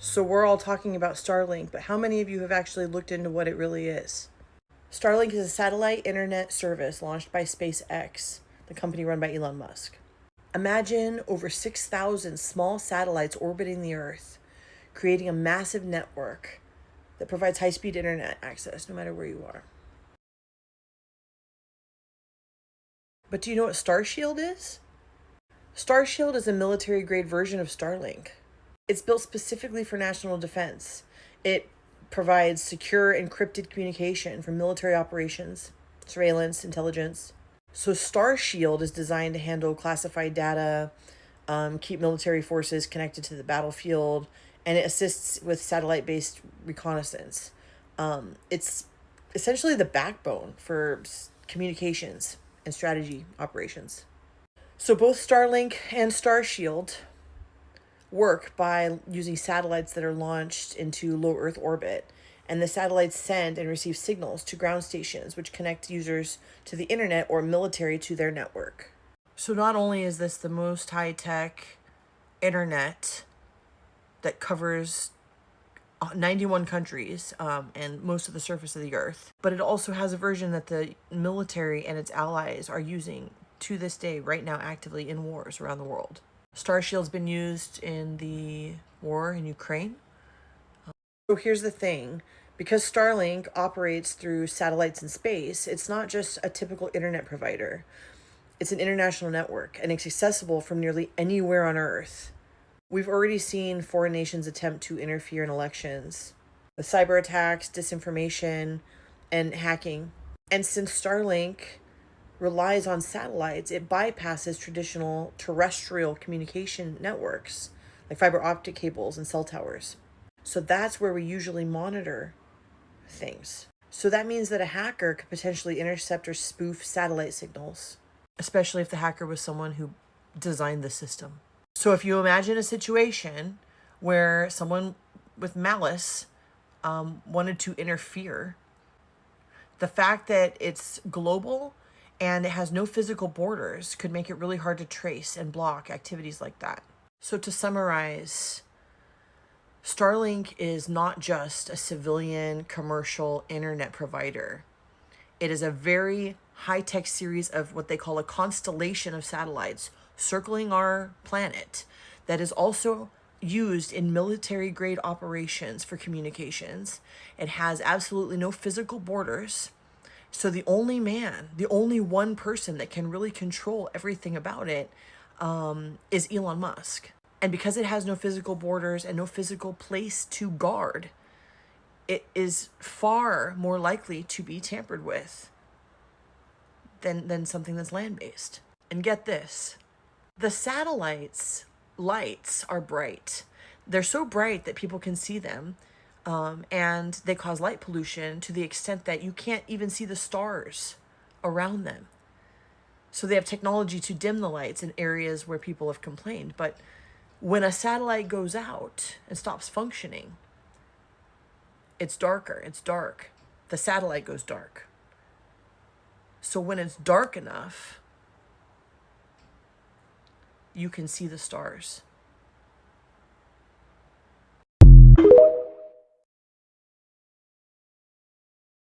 So we're all talking about Starlink, but how many of you have actually looked into what it really is? Starlink is a satellite internet service launched by SpaceX, the company run by Elon Musk. Imagine over 6,000 small satellites orbiting the Earth, creating a massive network that provides high-speed internet access no matter where you are. But do you know what Starshield is? Starshield is a military-grade version of Starlink. It's built specifically for national defense. It provides secure, encrypted communication for military operations, surveillance, intelligence. So Starshield is designed to handle classified data, keep military forces connected to the battlefield, and it assists with satellite-based reconnaissance. It's essentially the backbone for communications and strategy operations. So both Starlink and Starshield work by using satellites that are launched into low Earth orbit. And the satellites send and receive signals to ground stations, which connect users to the internet or military to their network. So not only is this the most high-tech internet that covers 91 countries and most of the surface of the Earth, but it also has a version that the military and its allies are using to this day, right now, actively in wars around the world. Starshield's been used in the war in Ukraine. So here's the thing. Because Starlink operates through satellites in space, it's not just a typical internet provider. It's an international network, and it's accessible from nearly anywhere on Earth. We've already seen foreign nations attempt to interfere in elections with cyber attacks, disinformation, and hacking. And since Starlink relies on satellites, it bypasses traditional terrestrial communication networks like fiber optic cables and cell towers. So that's where we usually monitor things. So that means that a hacker could potentially intercept or spoof satellite signals, especially if the hacker was someone who designed the system. So if you imagine a situation where someone with malice wanted to interfere, the fact that it's global and it has no physical borders could make it really hard to trace and block activities like that. So to summarize, Starlink is not just a civilian commercial internet provider. It is a very high-tech series of what they call a constellation of satellites circling our planet that is also used in military-grade operations for communications. It has absolutely no physical borders. So the only one person that can really control everything about it is Elon Musk. And because it has no physical borders and no physical place to guard, it is far more likely to be tampered with than something that's land-based. And get this, the satellites' lights are bright. They're so bright that people can see them, and they cause light pollution to the extent that you can't even see the stars around them. So they have technology to dim the lights in areas where people have complained. But when a satellite goes out and stops functioning, it's darker. It's dark. The satellite goes dark. So when it's dark enough, you can see the stars.